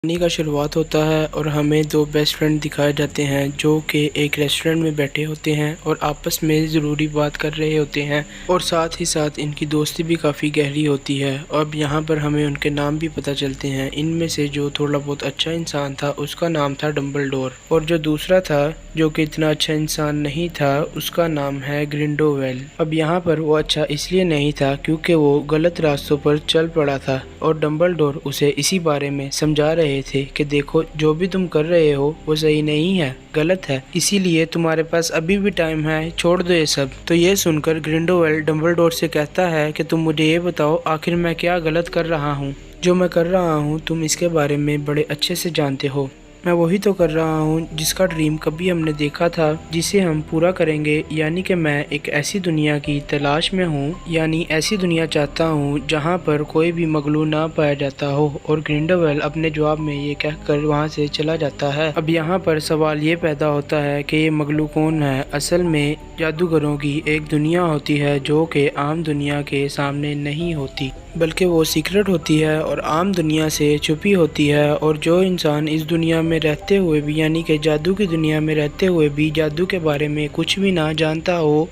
कहानी का शुरुआत होता है और हमें दो बेस्ट फ्रेंड दिखाए जाते हैं जो कि एक रेस्टोरेंट में बैठे होते हैं और आपस में ज़रूरी बात कर रहे होते हैं और साथ ही साथ इनकी दोस्ती भी काफ़ी गहरी होती है। अब यहाँ पर हमें उनके नाम भी पता चलते हैं। इनमें से जो थोड़ा बहुत अच्छा इंसान था उसका नाम था डम्बलडोर और जो दूसरा था जो कि इतना अच्छा इंसान नहीं था उसका नाम है ग्रिंडोवेल। अब यहाँ पर वो अच्छा इसलिए नहीं था क्योंकि वो गलत रास्तों पर चल पड़ा था और डम्बलडोर उसे इसी बारे में समझा रहे थे कि देखो जो भी तुम कर रहे हो वो सही नहीं है, गलत है, इसीलिए तुम्हारे पास अभी भी टाइम है, छोड़ दो ये सब। तो ये सुनकर ग्रिंडोवेल डम्बलडोर से कहता है कि तुम मुझे ये बताओ आखिर मैं क्या गलत कर रहा हूँ। जो मैं कर रहा हूँ तुम इसके बारे में बड़े अच्छे से जानते हो। मैं वही तो कर रहा हूँ जिसका ड्रीम कभी हमने देखा था, जिसे हम पूरा करेंगे। यानी कि मैं एक ऐसी दुनिया की तलाश में हूँ, यानी ऐसी दुनिया चाहता हूँ जहाँ पर कोई भी मगलू ना पाया जाता हो। और ग्रिंडोवेल अपने जवाब में ये कहकर वहाँ से चला जाता है। अब यहाँ पर सवाल ये पैदा होता है कि ये मगलू कौन है। असल में जादूगरों की एक दुनिया होती है जो कि आम दुनिया के सामने नहीं होती, बल्कि वो सीक्रेट होती है और आम दुनिया से छुपी होती है। और जो इंसान इस दुनिया में रहते हुए भी, यानी कि जादू की दुनिया में रहते हुए भी जादू के बारे में कुछ भी ना जानता हो,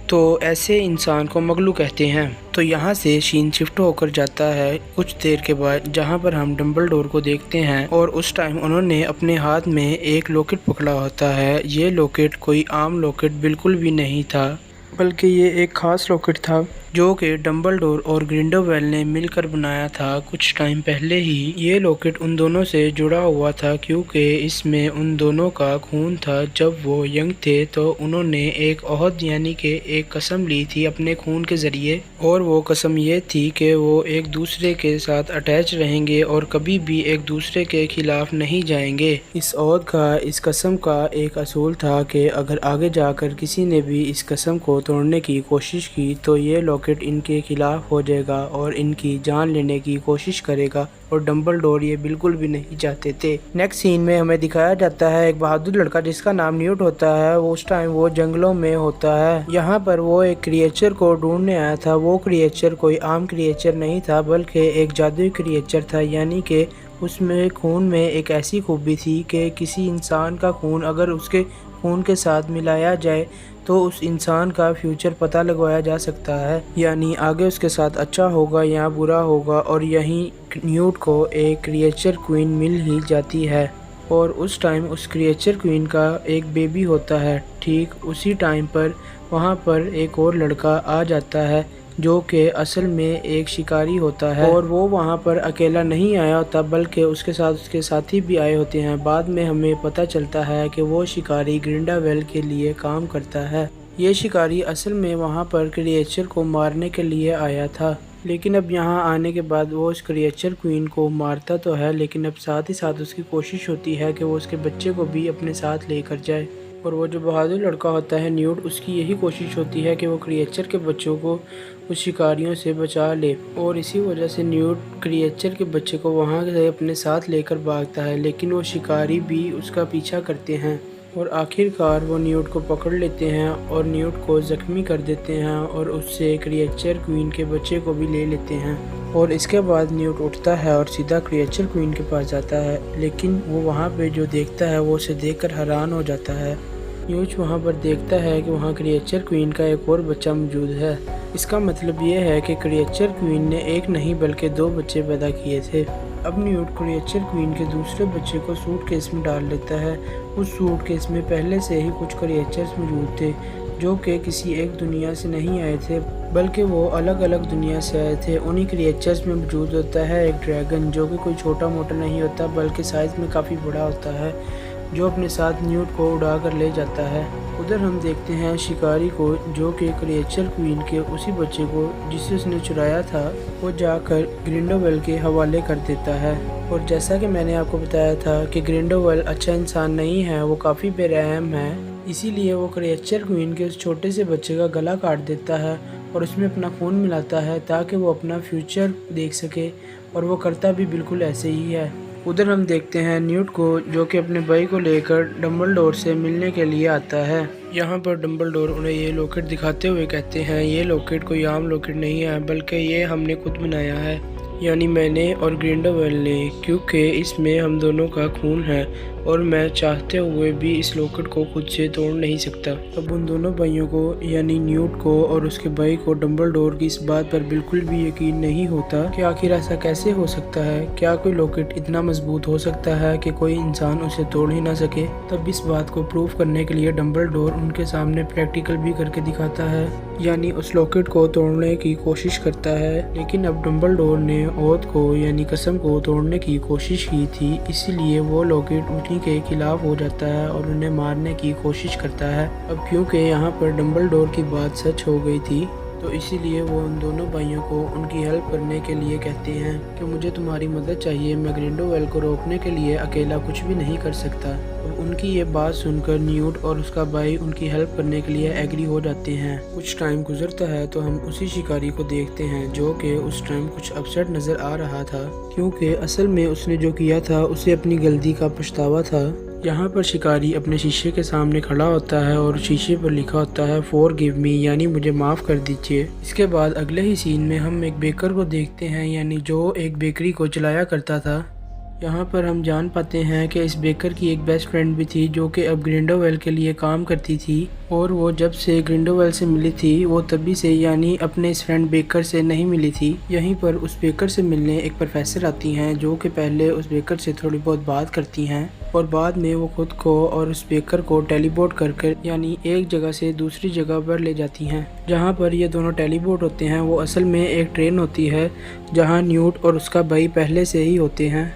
तो ऐसे इंसान को मगलू कहते हैं। तो यहाँ से सीन शिफ्ट होकर जाता है कुछ देर के बाद, जहाँ पर हम डम्बलडोर को देखते हैं और उस टाइम उन्होंने अपने हाथ में एक लॉकेट पकड़ा होता है। ये लॉकेट कोई आम लॉकेट बिल्कुल भी नहीं था, बल्कि ये एक खास लॉकेट था जो कि डम्बलडोर और ग्रिंडोवेल ने मिलकर बनाया था कुछ टाइम पहले ही। ये लॉकेट उन दोनों से जुड़ा हुआ था क्योंकि इसमें उन दोनों का खून था। जब वो यंग थे तो उन्होंने एक ओहद यानी कि एक कसम ली थी अपने खून के ज़रिए, और वो कसम ये थी कि वो एक दूसरे के साथ अटैच रहेंगे और कभी भी एक दूसरे के खिलाफ नहीं जाएंगे। इस ओहद का, इस कसम का एक असूल था कि अगर आगे जाकर किसी ने भी इस कसम को तोड़ने की कोशिश की तो ये लॉकेट इनके खिलाफ हो जाएगा और इनकी जान लेने की कोशिश करेगा। और डम्बलडोर ये बिल्कुल भी नहीं चाहते थे। नेक्स्ट सीन में हमें दिखाया जाता है एक बहादुर लड़का जिसका नाम न्यूट होता है। वो उस टाइम वो जंगलों में होता है। यहाँ पर वो एक क्रिएचर को ढूंढने आया था। वो क्रिएचर कोई आम क्रिएचर नहीं था बल्कि एक जादुई क्रिएचर था, यानी कि उसमें खून में एक ऐसी खूबी थी कि किसी इंसान का खून अगर उसके खून के साथ मिलाया जाए तो उस इंसान का फ्यूचर पता लगवाया जा सकता है, यानी आगे उसके साथ अच्छा होगा या बुरा होगा। और यहीं न्यूट को एक क्रिएचर क्वीन मिल ही जाती है और उस टाइम उस क्रिएचर क्वीन का एक बेबी होता है। ठीक उसी टाइम पर वहाँ पर एक और लड़का आ जाता है जो कि असल में एक शिकारी होता है। और वो वहाँ पर अकेला नहीं आया होता बल्कि उसके साथ उसके साथी भी आए होते हैं। बाद में हमें पता चलता है कि वो शिकारी ग्रिंडावेल के लिए काम करता है। ये शिकारी असल में वहाँ पर क्रिएचर को मारने के लिए आया था, लेकिन अब यहाँ आने के बाद वो उस क्रिएचर क्वीन को मारता तो है, लेकिन अब साथ ही साथ उसकी कोशिश होती है कि वो उसके बच्चे को भी अपने साथ लेकर जाए। और वो जो बहादुर लड़का होता है न्यूट, उसकी यही कोशिश होती है कि वो क्रिएचर के बच्चों को उस शिकारियों से बचा ले। और इसी वजह से न्यूट क्रिएचर के बच्चे को वहाँ से अपने साथ लेकर भागता है, लेकिन वो शिकारी भी उसका पीछा करते हैं और आखिरकार वो न्यूट को पकड़ लेते हैं और न्यूट को ज़ख्मी कर देते हैं और उससे क्रिएचर क्वीन के बच्चे को भी ले लेते हैं। और इसके बाद न्यूट उठता है और सीधा क्रिएचर क्वीन के पास जाता है, लेकिन वो वहाँ पे जो देखता है वो उसे देखकर हैरान हो जाता है। न्यूट वहाँ पर देखता है कि वहाँ क्रिएचर क्वीन का एक और बच्चा मौजूद है। इसका मतलब ये है कि क्रिएचर क्वीन ने एक नहीं बल्कि दो बच्चे पैदा किए थे। अब न्यूट क्रिएचर क्वीन के दूसरे बच्चे को सूटकेस में डाल लेता है। उस सूटकेस में पहले से ही कुछ क्रिएचर्स मौजूद थे जो कि किसी एक दुनिया से नहीं आए थे बल्कि वो अलग अलग दुनिया से आए थे। उन्हीं क्रिएचर्स में मौजूद होता है एक ड्रैगन जो कि कोई छोटा मोटा नहीं होता बल्कि साइज़ में काफ़ी बड़ा होता है, जो अपने साथ न्यूट को उड़ा कर ले जाता है। उधर हम देखते हैं शिकारी को जो कि क्रिएचर क्वीन के उसी बच्चे को जिसे उसने चुराया था वो जाकर ग्रिंडोवेल के हवाले कर देता है। और जैसा कि मैंने आपको बताया था कि ग्रिंडोवेल अच्छा इंसान नहीं है, वो काफ़ी बेरहम है, इसीलिए वो क्रिएचर क्वीन के उस छोटे से बच्चे का गला काट देता है और उसमें अपना खून मिलाता है ताकि वो अपना फ्यूचर देख सके। और वो करता भी बिल्कुल ऐसे ही है। उधर हम देखते हैं न्यूट को जो कि अपने भाई को लेकर डम्बलडोर से मिलने के लिए आता है। यहाँ पर डम्बलडोर उन्हें ये लॉकेट दिखाते हुए कहते हैं ये लॉकेट कोई आम लॉकेट नहीं है बल्कि ये हमने खुद बनाया है। यानी मैंने और ग्रिंडलवेल्ड ने, क्योंकि इसमें हम दोनों का खून है और मैं चाहते हुए भी इस लॉकेट को खुद से तोड़ नहीं सकता। अब उन दोनों भाइयों को यानी न्यूट को और उसके भाई को डंबलडोर की इस बात पर बिल्कुल भी यकीन नहीं होता कि आखिर ऐसा कैसे हो सकता है। क्या कोई लॉकेट इतना मजबूत हो सकता है कि कोई इंसान उसे तोड़ ही ना सके। तब इस बात को प्रूव करने के लिए डंबलडोर उनके सामने प्रैक्टिकल भी करके दिखाता है, यानी उस लॉकेट को तोड़ने की कोशिश करता है। लेकिन अब डंबलडोर ने ओथ को यानी कसम को तोड़ने की कोशिश की थी, इसीलिए वो लॉकेट उन्हीं के खिलाफ हो जाता है और उन्हें मारने की कोशिश करता है। अब क्योंकि यहाँ पर डंबलडोर की बात सच हो गई थी, तो इसीलिए वो उन दोनों भाइयों को उनकी हेल्प करने के लिए कहते हैं कि मुझे तुम्हारी मदद चाहिए, मैं ग्रिंडलवेल्ड को रोकने के लिए अकेला कुछ भी नहीं कर सकता। अब उनकी ये बात सुनकर न्यूट और उसका भाई उनकी हेल्प करने के लिए एग्री हो जाते हैं। कुछ टाइम गुजरता है तो हम उसी शिकारी को देखते हैं जो कि उस टाइम कुछ अपसेट नजर आ रहा था, क्योंकि असल में उसने जो किया था उसे अपनी गलती का पछतावा था। यहाँ पर शिकारी अपने शीशे के सामने खड़ा होता है और शीशे पर लिखा होता है फॉरगिव मी, यानी मुझे माफ़ कर दीजिए। इसके बाद अगले ही सीन में हम एक बेकर को देखते हैं, यानी जो एक बेकरी को चलाया करता था। यहाँ पर हम जान पाते हैं कि इस बेकर की एक बेस्ट फ्रेंड भी थी जो कि अब ग्रिंडलवेल्ड के लिए काम करती थी, और वो जब से ग्रिंडलवेल्ड से मिली थी वो तभी से यानी अपने इस फ्रेंड बेकर से नहीं मिली थी। यहीं पर उस बेकर से मिलने एक प्रोफेसर आती हैं जो कि पहले उस बेकर से थोड़ी बहुत बात करती हैं और बाद में वो खुद को और उस बेकर को टेलीपोर्ट कर यानी एक जगह से दूसरी जगह पर ले जाती हैं। जहाँ पर ये दोनों टेलीपोर्ट होते हैं वो असल में एक ट्रेन होती है जहाँ न्यूट और उसका भाई पहले से ही होते हैं,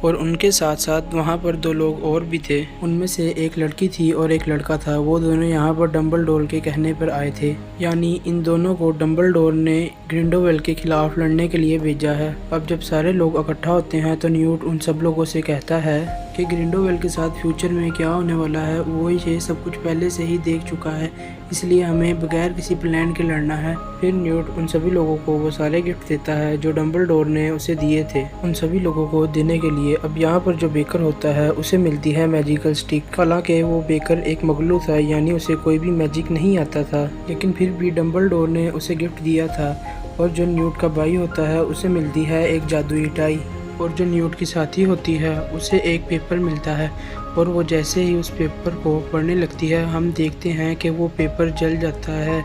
और उनके साथ साथ वहाँ पर दो लोग और भी थे। उनमें से एक लड़की थी और एक लड़का था। वो दोनों यहाँ पर डंबलडोर के कहने पर आए थे, यानी इन दोनों को डंबलडोर ने ग्रिंडलवेल्ड के खिलाफ लड़ने के लिए भेजा है। अब जब सारे लोग इकट्ठा होते हैं तो न्यूट उन सब लोगों से कहता है कि ग्रिंडलवेल्ड के साथ फ्यूचर में क्या होने वाला है वो ये सब कुछ पहले से ही देख चुका है, इसलिए हमें बगैर किसी प्लान के लड़ना है। फिर न्यूट उन सभी लोगों को वो सारे गिफ्ट देता है जो डंबलडोर ने उसे दिए थे, उन सभी लोगों को देने के लिए। अब यहाँ पर जो बेकर होता है उसे मिलती है मैजिकल स्टिक। हालांकि वो बेकर एक मगलू था, यानी उसे कोई भी मैजिक नहीं आता था, लेकिन फिर भी डंबलडोर ने उसे गिफ्ट दिया था। और जो न्यूट का भाई होता है उसे मिलती है एक जादुई टाई, और जो न्यूट की साथी होती है उसे एक पेपर मिलता है, और वो जैसे ही उस पेपर को पढ़ने लगती है हम देखते हैं कि वो पेपर जल जाता है,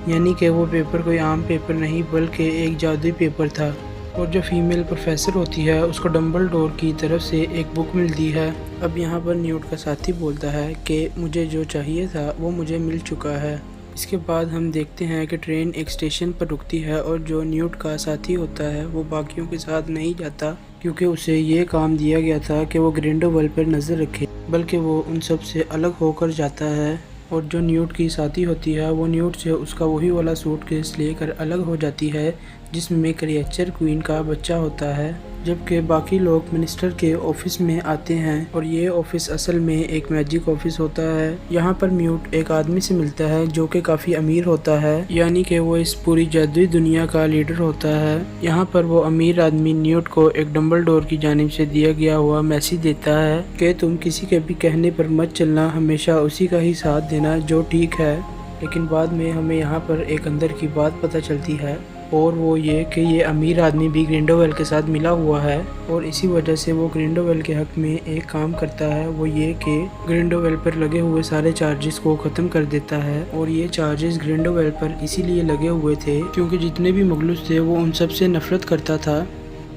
यानी कि वो पेपर कोई आम पेपर नहीं बल्कि एक जादुई पेपर था। और जो फीमेल प्रोफेसर होती है उसको डंबलडोर की तरफ से एक बुक मिलती है। अब यहाँ पर न्यूट का साथी बोलता है कि मुझे जो चाहिए था वो मुझे मिल चुका है। इसके बाद हम देखते हैं कि ट्रेन एक स्टेशन पर रुकती है और जो न्यूट का साथी होता है वो बाकियों के साथ नहीं जाता, क्योंकि उसे ये काम दिया गया था कि वो ग्रिंडलवेल्ड पर नज़र रखे, बल्कि वो उन सब से अलग होकर जाता है। और जो न्यूट की साथी होती है वो न्यूट से उसका वही वाला सूटकेस लेकर अलग हो जाती है जिसमें क्रिएचर क्वीन का बच्चा होता है, जबकि बाकी लोग मिनिस्टर के ऑफिस में आते हैं और ये ऑफिस असल में एक मैजिक ऑफिस होता है। यहाँ पर न्यूट एक आदमी से मिलता है जो कि काफ़ी अमीर होता है, यानी कि वो इस पूरी जादुई दुनिया का लीडर होता है। यहाँ पर वो अमीर आदमी न्यूट को एक डंबलडोर की जानिब से दिया गया हुआ मैसेज देता है कि तुम किसी के भी कहने पर मत चलना, हमेशा उसी का ही साथ देना जो ठीक है। लेकिन बाद में हमें यहाँ पर एक अंदर की बात पता चलती है, और वो ये कि ये अमीर आदमी भी ग्रिंडलवेल्ड के साथ मिला हुआ है, और इसी वजह से वो ग्रिंडलवेल्ड के हक में एक काम करता है, वो ये कि ग्रिंडलवेल्ड पर लगे हुए सारे चार्जेस को ख़त्म कर देता है। और ये चार्जेस ग्रिंडलवेल्ड पर इसीलिए लगे हुए थे क्योंकि जितने भी मुगलस थे वो उन सब से नफरत करता था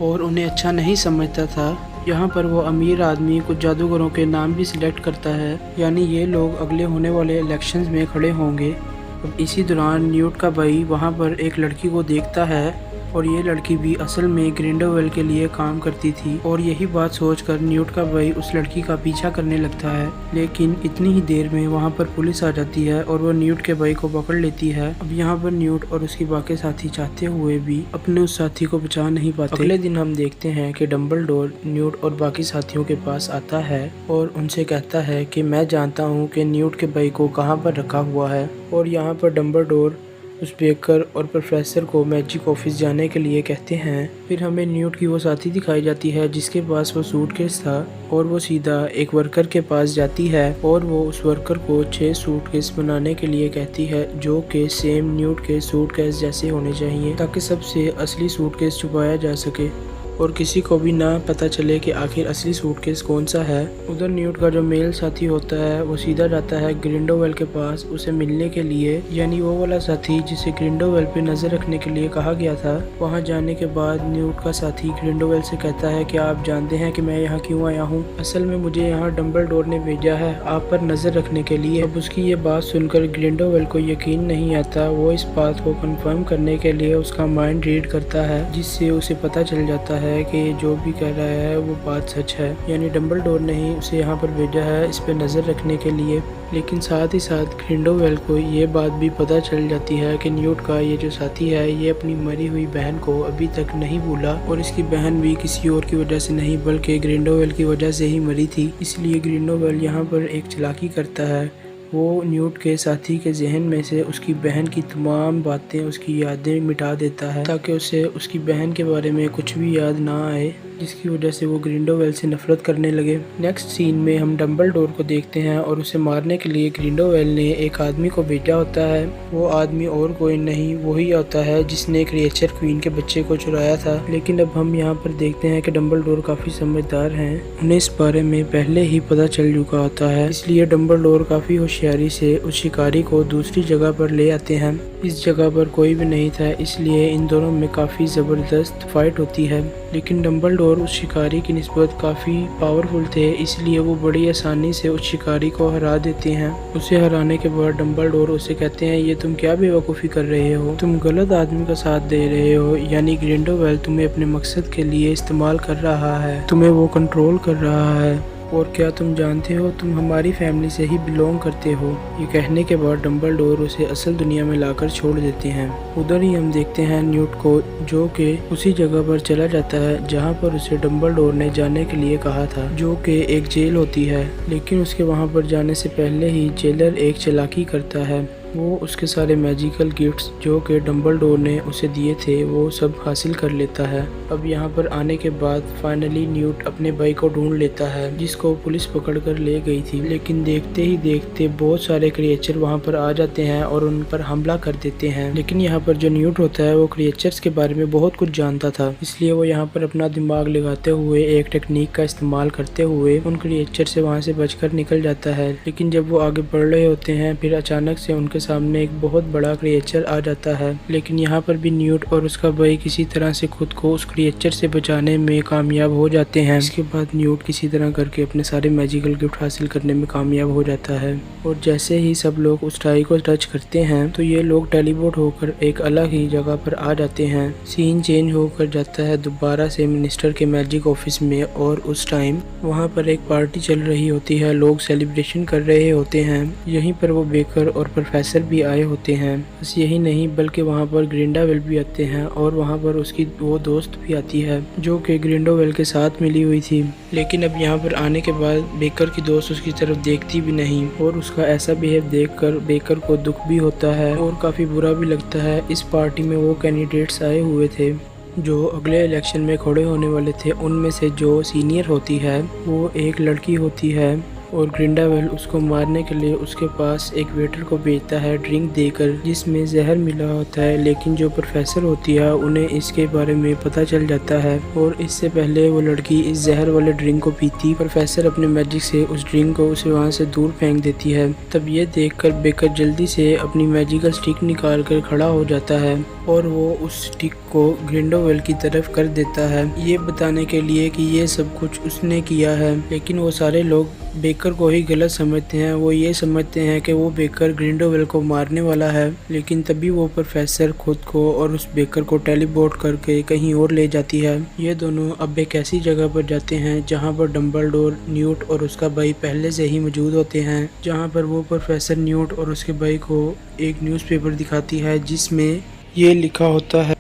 और उन्हें अच्छा नहीं समझता था। यहाँ पर वो अमीर आदमी कुछ जादूगरों के नाम भी सिलेक्ट करता है, यानी ये लोग अगले होने वाले इलेक्शंस में खड़े होंगे। अब इसी दौरान न्यूट का भाई वहाँ पर एक लड़की को देखता है, और ये लड़की भी असल में ग्रिंडलवेल्ड के लिए काम करती थी, और यही बात सोचकर न्यूट का भाई उस लड़की का पीछा करने लगता है। लेकिन इतनी ही देर में वहाँ पर पुलिस आ जाती है और वो न्यूट के भाई को पकड़ लेती है। अब यहाँ पर न्यूट और उसकी बाकी साथी चाहते हुए भी अपने उस साथी को बचा नहीं पाते। अगले दिन हम देखते हैं कि डंबलडोर न्यूट और बाकी साथियों के पास आता है और उनसे कहता है कि मैं जानता हूँ कि न्यूट के भाई को कहाँ पर रखा हुआ है। और यहाँ पर डंबलडोर उस बेकर और प्रोफेसर को मैजिक ऑफिस जाने के लिए कहते हैं। फिर हमें न्यूट की वो साथी दिखाई जाती है जिसके पास वो सूटकेस था और वो सीधा एक वर्कर के पास जाती है और वो उस वर्कर को 6 सूटकेस बनाने के लिए कहती है जो कि सेम न्यूट के सूटकेस जैसे होने चाहिए ताकि सबसे असली सूटकेस छुपाया जा सके और किसी को भी ना पता चले कि आखिर असली सूटकेस कौन सा है। उधर न्यूट का जो मेल साथी होता है वो सीधा जाता है ग्रिंडोवेल के पास उसे मिलने के लिए, यानी वो वाला साथी जिसे ग्रिंडोवेल पे नजर रखने के लिए कहा गया था। वहाँ जाने के बाद न्यूट का साथी ग्रिंडोवेल से कहता है कि आप जानते हैं कि मैं यहाँ क्यों आया हूँ? असल में मुझे यहाँ डम्बलडोर ने भेजा है आप पर नजर रखने के लिए। अब उसकी ये बात सुनकर ग्रिंडोवेल को यकीन नहीं आता। वो इस बात को कंफर्म करने के लिए उसका माइंड रीड करता है जिससे उसे पता चल जाता है कि जो भी कह रहा है वो बात सच है, यानी डम्बलडोर ने ही उसे यहाँ पर भेजा है इस पे नज़र रखने के लिए। लेकिन साथ ही साथ ग्रिंडोवेल को ये बात भी पता चल जाती है कि न्यूट का ये जो साथी है ये अपनी मरी हुई बहन को अभी तक नहीं भूला और इसकी बहन भी किसी और की वजह से नहीं बल्कि ग्रिंडोवेल की वजह से ही मरी थी। इसलिए ग्रिंडोवेल यहाँ पर एक चालाकी करता है, वो न्यूट के साथी के जहन में से उसकी बहन की तमाम बातें, उसकी यादें मिटा देता है ताकि उसे उसकी बहन के बारे में कुछ भी याद ना आए, जिसकी वजह से वो ग्रिंडोवेल से नफरत करने लगे। नेक्स्ट सीन में हम डम्बलडोर को देखते हैं और उसे मारने के लिए ग्रिंडोवेल ने एक आदमी को भेजा होता है। वो आदमी और कोई नहीं वही होता है जिसने क्रिएचर क्वीन के बच्चे को चुराया था। लेकिन अब हम यहाँ पर देखते हैं कि डम्बलडोर काफी समझदार हैं, उन्हें इस बारे में पहले ही पता चल चुका होता है। इसलिए डम्बलडोर काफी होशियारी से उस शिकारी को दूसरी जगह पर ले आते हैं। इस जगह पर कोई भी नहीं था इसलिए इन दोनों में काफी जबरदस्त फाइट होती है। लेकिन डम्बलडोर उस शिकारी की निस्बत काफ़ी पावरफुल थे इसलिए वो बड़ी आसानी से उस शिकारी को हरा देते हैं। उसे हराने के बाद डम्बलडोर उसे कहते हैं ये तुम क्या बेवकूफ़ी कर रहे हो, तुम गलत आदमी का साथ दे रहे हो, यानी ग्रिंडोवेल तुम्हें अपने मकसद के लिए इस्तेमाल कर रहा है, तुम्हें वो कंट्रोल कर रहा है और क्या तुम जानते हो तुम हमारी फैमिली से ही बिलोंग करते हो। ये कहने के बाद डम्बलडोर उसे असल दुनिया में लाकर छोड़ देते हैं। उधर ही हम देखते हैं न्यूट को जो कि उसी जगह पर चला जाता है जहां पर उसे डम्बलडोर ने जाने के लिए कहा था, जो कि एक जेल होती है। लेकिन उसके वहां पर जाने से पहले ही जेलर एक चालाकी करता है, वो उसके सारे मैजिकल गिफ्ट्स जो कि डम्बलडोर ने उसे दिए थे वो सब हासिल कर लेता है। अब यहाँ पर आने के बाद फाइनली न्यूट अपने भाई को ढूंढ लेता है जिसको पुलिस पकड़ कर ले गई थी। लेकिन देखते ही देखते बहुत सारे क्रिएचर वहाँ पर आ जाते हैं और उन पर हमला कर देते हैं। लेकिन यहाँ पर जो न्यूट होता है वो क्रिएचर्स के बारे में बहुत कुछ जानता था, इसलिए वो यहाँ पर अपना दिमाग लगाते हुए एक टेक्निक का इस्तेमाल करते हुए उन क्रिएचर से वहाँ से बचकर निकल जाता है। लेकिन जब वो आगे बढ़ रहे होते हैं फिर अचानक से उनके सामने एक बहुत बड़ा क्रिएचर आ जाता है। लेकिन यहाँ पर भी न्यूट और उसका भाई किसी तरह से खुद को उस क्रिएचर से बचाने में कामयाब हो जाते हैं। इसके बाद न्यूट किसी तरह करके अपने सारे मैजिकल गिफ्ट हासिल करने में कामयाब हो जाता है और जैसे ही सब लोग उस टाई को टच करते हैं तो ये लोग टेलीपोर्ट होकर एक अलग ही जगह पर आ जाते हैं। सीन चेंज होकर जाता है दोबारा से मिनिस्टर के मैजिक ऑफिस में और उस टाइम वहाँ पर एक पार्टी चल रही होती है, लोग सेलिब्रेशन कर रहे होते हैं। यहीं पर वो बेकर और प्रोफेसर भी आए होते हैं। बस यही नहीं बल्कि वहाँ पर ग्रिंडोवेल भी आते हैं और वहाँ पर उसकी वो दोस्त भी आती है जो कि ग्रिंडोवेल के साथ मिली हुई थी। लेकिन अब यहाँ पर आने के बाद बेकर की दोस्त उसकी तरफ देखती भी नहीं और उसका ऐसा बिहेव देखकर बेकर को दुख भी होता है और काफ़ी बुरा भी लगता है। इस पार्टी में वो कैंडिडेट्स आए हुए थे जो अगले इलेक्शन में खड़े होने वाले थे। उनमें से जो सीनियर होती है वो एक लड़की होती है और ग्रिंडोवेल उसको मारने के लिए उसके पास एक वेटर को भेजता है ड्रिंक देकर जिसमें जहर मिला होता है। लेकिन जो प्रोफेसर होती है उन्हें इसके बारे में पता चल जाता है और इससे पहले वो लड़की इस जहर वाले ड्रिंक को पीती, प्रोफेसर अपने मैजिक से उस ड्रिंक को उसे वहाँ से दूर फेंक देती है। तब ये देखकर बेकर जल्दी से अपनी मैजिकल स्टिक निकाल कर खड़ा हो जाता है और वो उस स्टिक को ग्रिंडोवेल की तरफ कर देता है, ये बताने के लिए कि ये सब कुछ उसने किया है। लेकिन वो सारे लोग बेकर को ही गलत समझते हैं। वो ये समझते हैं कि वो बेकर ग्रिंडोवेल को मारने वाला है। लेकिन तभी वो प्रोफेसर खुद को और उस बेकर को टेलीपोर्ट करके कहीं और ले जाती है। ये दोनों अब एक ऐसी जगह पर जाते हैं जहाँ पर डम्बलडोर, न्यूट और उसका भाई पहले से ही मौजूद होते हैं। जहाँ पर वो प्रोफेसर न्यूट और उसके भाई को एक न्यूज़पेपर दिखाती है जिसमें ये लिखा होता है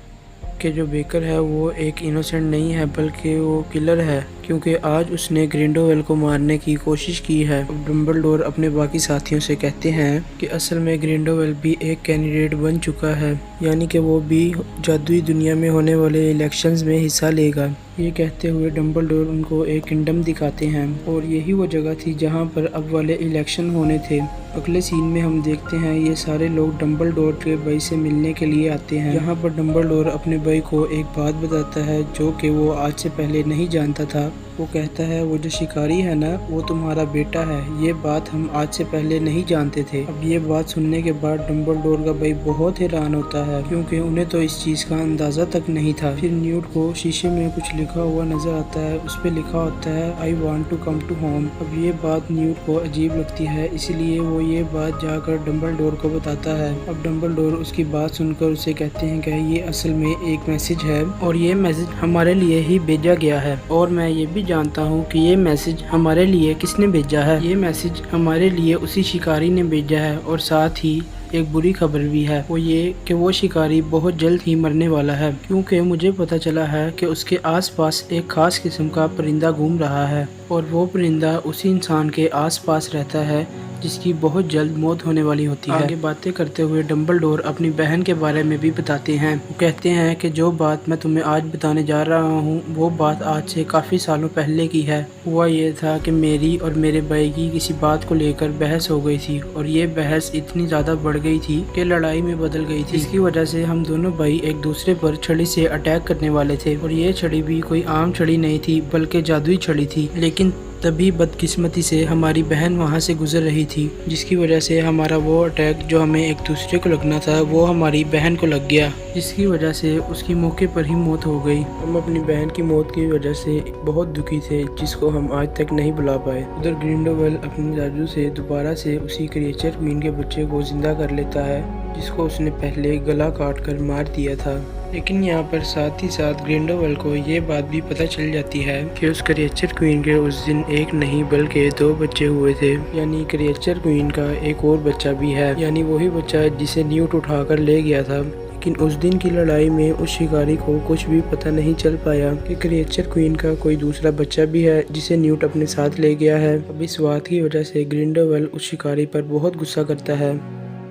कि जो बेकर है वो एक इनोसेंट नहीं है बल्कि वो किलर है, क्योंकि आज उसने ग्रिंडोवेल को मारने की कोशिश की है। अब डम्बलडोर अपने बाकी साथियों से कहते हैं कि असल में ग्रिंडोवेल भी एक कैंडिडेट बन चुका है, यानी कि वो भी जादुई दुनिया में होने वाले इलेक्शंस में हिस्सा लेगा। ये कहते हुए डम्बलडोर उनको एक किंगडम दिखाते हैं और यही वो जगह थी जहाँ पर अब वाले इलेक्शन होने थे। अगले सीन में हम देखते हैं ये सारे लोग डम्बलडोर के भाई से मिलने के लिए आते हैं। यहाँ पर डम्बलडोर अपने भाई को एक बात बताता है जो कि वो आज से पहले नहीं जानता था। वो कहता है वो जो शिकारी है ना, वो तुम्हारा बेटा है। ये बात हम आज से पहले नहीं जानते थे। अब ये बात सुनने के बाद डम्बलडोर का भाई बहुत हैरान होता है, क्योंकि उन्हें तो इस चीज़ का अंदाज़ा तक नहीं था। फिर न्यूट को शीशे में कुछ लिखा हुआ नजर आता है। उस पर लिखा होता है I want to come to home. अब ये बात न्यूट को अजीब लगती है, इसलिए वो ये बात जाकर डम्बलडोर को बताता है। अब डम्बलडोर उसकी बात सुनकर उसे कहते हैं कि ये असल में एक मैसेज है और ये मैसेज हमारे लिए ही भेजा गया है, और मैं ये भी जानता हूँ कि ये मैसेज हमारे लिए किसने भेजा है। ये मैसेज हमारे लिए उसी शिकारी ने भेजा है, और साथ ही एक बुरी खबर भी है, वो ये कि वो शिकारी बहुत जल्द ही मरने वाला है, क्योंकि मुझे पता चला है कि उसके आसपास एक खास किस्म का परिंदा घूम रहा है और वो परिंदा उसी इंसान के आसपास रहता है जिसकी बहुत जल्द मौत होने वाली होती है। आगे बातें करते हुए डम्बलडोर अपनी बहन के बारे में भी बताते हैं। वो कहते हैं कि जो बात मैं तुम्हें आज बताने जा रहा हूँ वो बात आज से काफ़ी सालों पहले की है। हुआ ये था कि मेरी और मेरे भाई की किसी बात को लेकर बहस हो गई थी, और ये बहस इतनी ज़्यादा बढ़ गई थी कि लड़ाई में बदल गई थी। इसकी वजह से हम दोनों भाई एक दूसरे पर छड़ी से अटैक करने वाले थे, और ये छड़ी भी कोई आम छड़ी नहीं थी बल्कि जादुई छड़ी थी। लेकिन तभी बदकिस्मती से हमारी बहन वहाँ से गुजर रही थी, जिसकी वजह से हमारा वो अटैक जो हमें एक दूसरे को लगना था वो हमारी बहन को लग गया, जिसकी वजह से उसकी मौके पर ही मौत हो गई। हम अपनी बहन की मौत की वजह से बहुत दुखी थे, जिसको हम आज तक नहीं भुला पाए। उधर ग्रिंडोवेल अपने जादू से दोबारा से उसी क्रिएचर क्वीन के बच्चे को जिंदा कर लेता है, जिसको उसने पहले गला काट कर मार दिया था। लेकिन यहाँ पर साथ ही साथ ग्रिंडोवेल को ये बात भी पता चल जाती है कि उस क्रिएचर क्वीन के उस दिन एक नहीं बल्कि 2 बच्चे हुए थे, यानी क्रिएचर क्वीन का एक और बच्चा भी है, यानी वही बच्चा जिसे न्यूट उठाकर ले गया था। लेकिन उस दिन की लड़ाई में उस शिकारी को कुछ भी पता नहीं चल पाया कि क्रिएचर क्वीन का कोई दूसरा बच्चा भी है जिसे न्यूट अपने साथ ले गया है। अब इस बात की वजह से ग्रिंडोवेल उस शिकारी पर बहुत गुस्सा करता है।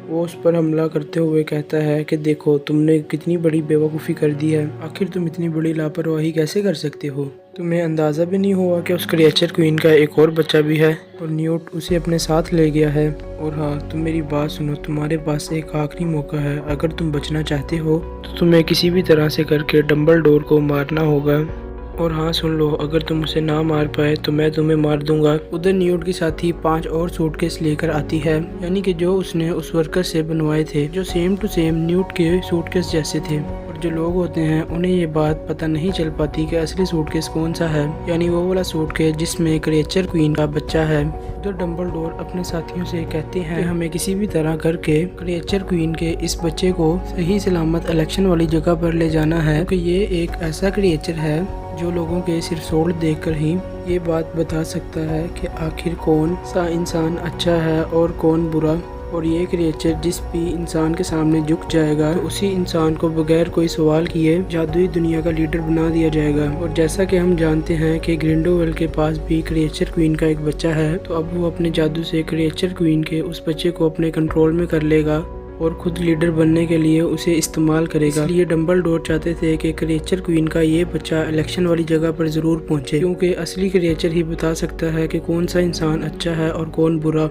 वो उस पर हमला करते हुए कहता है कि देखो तुमने कितनी बड़ी बेवकूफ़ी कर दी है, आखिर तुम इतनी बड़ी लापरवाही कैसे कर सकते हो। तुम्हें अंदाज़ा भी नहीं हुआ कि उस क्रिएचर क्वीन का एक और बच्चा भी है और न्यूट उसे अपने साथ ले गया है। और हाँ, तुम मेरी बात सुनो, तुम्हारे पास एक आखिरी मौका है। अगर तुम बचना चाहते हो तो तुम्हें किसी भी तरह से करके डम्बलडोर को मारना होगा। और हाँ सुन लो, अगर तुम उसे ना मार पाए तो मैं तुम्हें मार दूंगा। उधर न्यूट के साथ ही 5 और सूटकेस लेकर आती है, यानी कि जो उसने उस वर्कर से बनवाए थे, जो सेम टू सेम न्यूट के सूटकेस जैसे थे। और जो लोग होते हैं उन्हें ये बात पता नहीं चल पाती कि असली सूटकेस कौन सा है, यानी वो वाला सूटकेस जिसमें क्रिएचर क्वीन का बच्चा है। उधर डम्बलडोर अपने साथियों से कहते हैं कि हमें किसी भी तरह करके क्रिएचर क्वीन के इस बच्चे को सही सलामत इलेक्शन वाली जगह पर ले जाना है, क्योंकि ये एक ऐसा क्रिएचर है जो लोगों के सिर सोड़ देखकर ही ये बात बता सकता है कि आखिर कौन सा इंसान अच्छा है और कौन बुरा। और ये क्रिएचर जिस भी इंसान के सामने झुक जाएगा तो उसी इंसान को बगैर कोई सवाल किए जादुई दुनिया का लीडर बना दिया जाएगा। और जैसा कि हम जानते हैं कि ग्रिंडोवेल के पास भी क्रिएचर क्वीन का एक बच्चा है, तो अब वो अपने जादू से क्रिएचर क्वीन के उस बच्चे को अपने कंट्रोल में कर लेगा और खुद लीडर बनने के लिए उसे इस्तेमाल करेगा। इसलिए डम्बलडोर चाहते थे कि क्रिएचर क्वीन का ये बच्चा इलेक्शन वाली जगह पर जरूर पहुंचे, क्योंकि असली क्रिएचर ही बता सकता है कि कौन सा इंसान अच्छा है और कौन बुरा,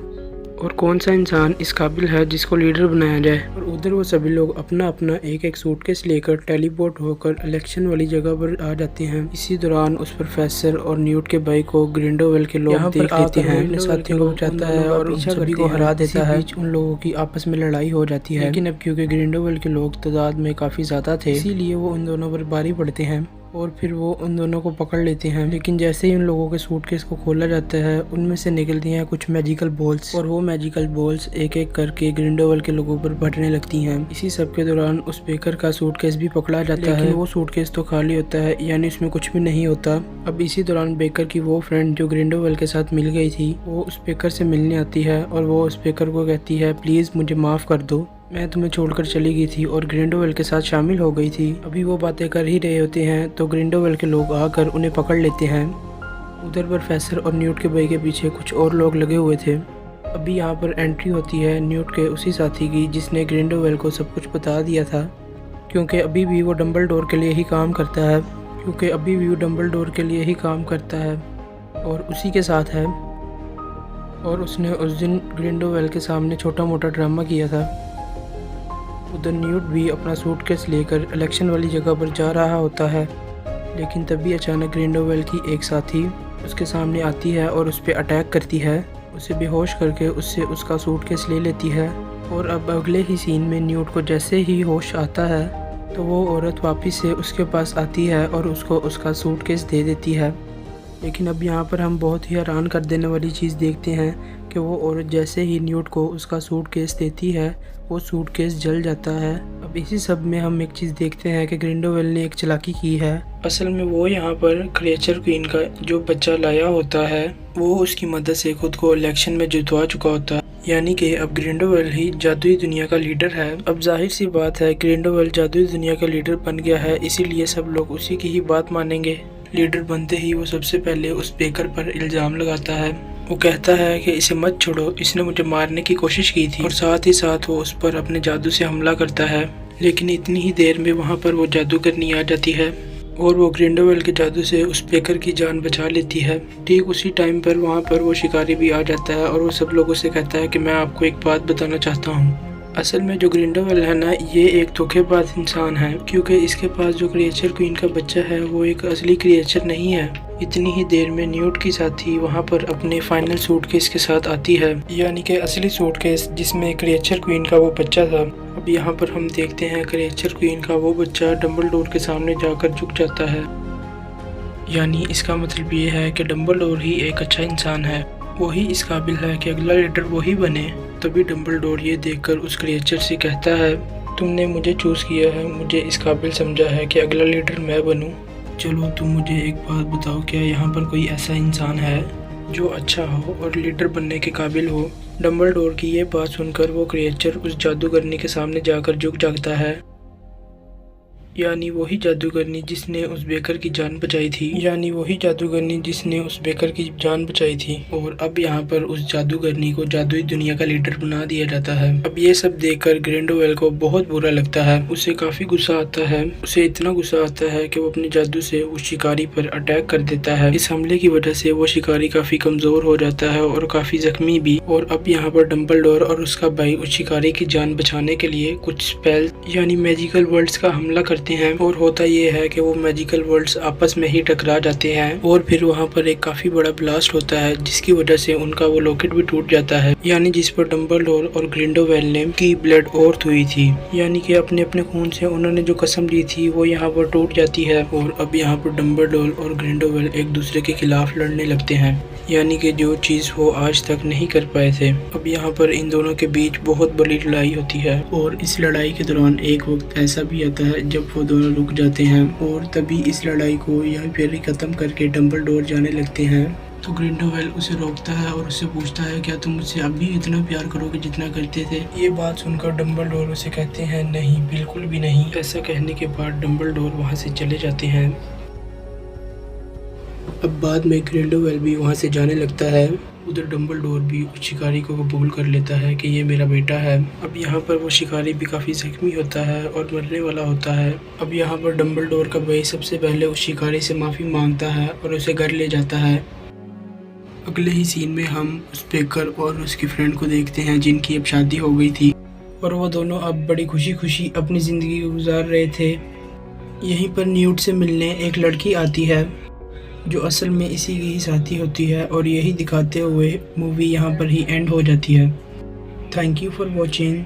और कौन सा इंसान इस काबिल है जिसको लीडर बनाया जाए। और उधर वो सभी लोग अपना अपना एक एक सूटकेस लेकर टेलीपोर्ट होकर इलेक्शन वाली जगह पर आ जाते हैं। इसी दौरान उस प्रोफेसर और न्यूट के भाई को ग्रिंडोवेल के लोग देख लेते हैं, अपने साथियों को बचाता है और उन सभी को हरा देता है। उन लोगों की आपस में लड़ाई हो जाती है, लेकिन अब क्योंकि ग्रिंडोवेल के लोग तादाद में काफी ज्यादा थे, इसीलिए वो उन दोनों पर भारी पड़ते हैं और फिर वो उन दोनों को पकड़ लेते हैं। लेकिन जैसे ही उन लोगों के सूटकेस को खोला जाता है, उनमें से निकलती हैं कुछ मैजिकल बॉल्स, और वो मैजिकल बॉल्स एक एक करके ग्रिंडोवेल के लोगों पर फटने लगती हैं। इसी सब के दौरान उस बेकर का सूटकेस भी पकड़ा जाता है। वो सूटकेस तो खाली होता है, यानी उसमें कुछ भी नहीं होता। अब इसी दौरान बेकर की वो फ्रेंड जो ग्रिंडोवेल के साथ मिल गई थी, वो उस बेकर से मिलने आती है और वो उस बेकर को कहती है प्लीज मुझे माफ कर दो, मैं तुम्हें छोड़कर चली गई थी और ग्रिंडोवेल के साथ शामिल हो गई थी। अभी वो बातें कर ही रहे होते हैं तो ग्रिंडोवेल के लोग आकर उन्हें पकड़ लेते हैं उधर प्रोफेसर और न्यूट के भाई के पीछे कुछ और लोग लगे हुए थे। अभी यहाँ पर एंट्री होती है न्यूट के उसी साथी की जिसने ग्रिंडेलवेल्ड को सब कुछ बता दिया था, क्योंकि अभी भी वो डंबलडोर के लिए ही काम करता है और उसी के साथ है। और उसने उस दिन ग्रिंडेलवेल्ड के सामने छोटा मोटा ड्रामा किया था। उधर न्यूट भी अपना सूटकेस लेकर इलेक्शन वाली जगह पर जा रहा होता है, लेकिन तभी अचानक ग्रिंडेलवेल्ड की एक साथी उसके सामने आती है और उस पर अटैक करती है। उसे बेहोश करके उससे उसका सूटकेस ले लेती है। और अब अगले ही सीन में न्यूट को जैसे ही होश आता है तो वो औरत वापस से उसके पास आती है और उसको उसका सूटकेस दे देती है। लेकिन अब यहाँ पर हम बहुत ही हैरान कर देने वाली चीज़ देखते हैं कि वो औरत जैसे ही न्यूट को उसका सूटकेस देती है वो सूटकेस जल जाता है। अब इसी सब में हम एक चीज़ देखते हैं कि ग्रिंडेलवेल्ड ने एक चालाकी की है। असल में वो यहाँ पर क्रिएचर क्वीन का जो बच्चा लाया होता है वो उसकी मदद से खुद को इलेक्शन में जितवा चुका होता है, यानी कि अब ग्रिंडेलवेल्ड ही जादुई दुनिया का लीडर है। अब जाहिर सी बात है ग्रिंडेलवेल्ड जादुई दुनिया का लीडर बन गया है, इसीलिए सब लोग उसी की ही बात मानेंगे। लीडर बनते ही वो सबसे पहले उस बेकर पर इल्ज़ाम लगाता है। वो कहता है कि इसे मत छोड़ो, इसने मुझे मारने की कोशिश की थी। और साथ ही साथ वो उस पर अपने जादू से हमला करता है। लेकिन इतनी ही देर में वहाँ पर वो जादूगरनी आ जाती है और वो ग्रिंडेलवेल्ड के जादू से उस बेकर की जान बचा लेती है। ठीक उसी टाइम पर वहाँ पर वो शिकारी भी आ जाता है और वो सब लोगों से कहता है कि मैं आपको एक बात बताना चाहता हूँ। असल में जो ग्रिंडेलवेल्ड है ना, ये एक धोखेबाज इंसान है, क्योंकि इसके पास जो क्रिएचर क्वीन का बच्चा है वो एक असली क्रिएचर नहीं है। इतनी ही देर में न्यूट की साथी वहाँ पर अपने फाइनल सूटकेस के साथ आती है, यानी कि असली सूटकेस जिसमें क्रिएचर क्वीन का वो बच्चा था। अब यहाँ पर हम देखते हैं क्रिएचर क्वीन का वो बच्चा डंबलडोर के सामने जाकर झुक जाता है। यानी इसका मतलब ये है कि डंबलडोर ही एक अच्छा इंसान है, वही इस काबिल है कि अगला लीडर वही बने। तभी डंबलडोर ये देखकर उस क्रिएचर से कहता है, तुमने मुझे चूज़ किया है, मुझे इस काबिल समझा है कि अगला लीडर मैं बनूं। चलो तुम मुझे एक बात बताओ, क्या यहाँ पर कोई ऐसा इंसान है जो अच्छा हो और लीडर बनने के काबिल हो? डंबलडोर की ये बात सुनकर वो क्रिएचर उस जादूगरनी के सामने जाकर झुक जाता है, यानी वही जादूगरनी जिसने उस बेकर की जान बचाई थी। और अब यहाँ पर उस जादूगरनी को जादुई दुनिया का लीडर बना दिया जाता है। अब ये सब देखकर ग्रिंडेलवेल्ड को बहुत बुरा लगता है, उसे काफी गुस्सा आता है। उसे इतना गुस्सा आता है कि वो अपने जादू से उस शिकारी पर अटैक कर देता है। इस हमले की वजह से वो शिकारी काफी कमजोर हो जाता है और काफी जख्मी भी। और अब यहाँ पर डंबलडोर और उसका भाई उस शिकारी की जान बचाने के लिए कुछ स्पेल यानी मैजिकल वर्ड्स का हमला करते हैं। और होता ये है कि वो मैजिकल वर्ल्ड्स आपस में ही टकरा जाते हैं और फिर वहाँ पर एक काफी बड़ा ब्लास्ट होता है, जिसकी वजह से उनका वो लॉकेट भी टूट जाता है, यानी जिस पर डंबलडोर और ग्रिंडेलवेल्ड ने की ब्लड ओथ हुई थी, यानी कि अपने अपने खून से उन्होंने जो कसम ली थी वो यहाँ पर टूट जाती है। और अब यहाँ पर डंबलडोर और ग्रिंडेलवेल्ड एक दूसरे के खिलाफ लड़ने लगते हैं, यानी कि जो चीज़ वो आज तक नहीं कर पाए थे। अब यहाँ पर इन दोनों के बीच बहुत बड़ी लड़ाई होती है और इस लड़ाई के दौरान एक वक्त ऐसा भी आता है जब वो दोनों रुक जाते हैं और तभी इस लड़ाई को यहाँ फिर खत्म करके डंबलडोर जाने लगते हैं। तो ग्रिंडेलवेल्ड उसे रोकता है और उससे पूछता है, क्या तुम मुझसे अब भी इतना प्यार करोगे जितना करते थे? ये बात सुनकर डंबलडोर उसे कहते हैं, नहीं, बिल्कुल भी नहीं। ऐसा कहने के बाद डंबलडोर वहाँ से चले जाते हैं। अब बाद में ग्रिंडेलवेल्ड भी वहाँ से जाने लगता है। उधर डंबलडोर भी उस शिकारी को कबूल कर लेता है कि ये मेरा बेटा है। अब यहाँ पर वो शिकारी भी काफ़ी जख्मी होता है और मरने वाला होता है। अब यहाँ पर डंबलडोर का भाई सबसे पहले उस शिकारी से माफ़ी मांगता है और उसे घर ले जाता है। अगले ही सीन में हम उस बेकर और उसकी फ्रेंड को देखते हैं जिनकी अब शादी हो गई थी और वो दोनों अब बड़ी खुशी खुशी अपनी ज़िंदगी गुजार रहे थे। यहीं पर न्यूट से मिलने एक लड़की आती है जो असल में इसी की ही साथी होती है और यही दिखाते हुए मूवी यहाँ पर ही एंड हो जाती है। Thank you for watching.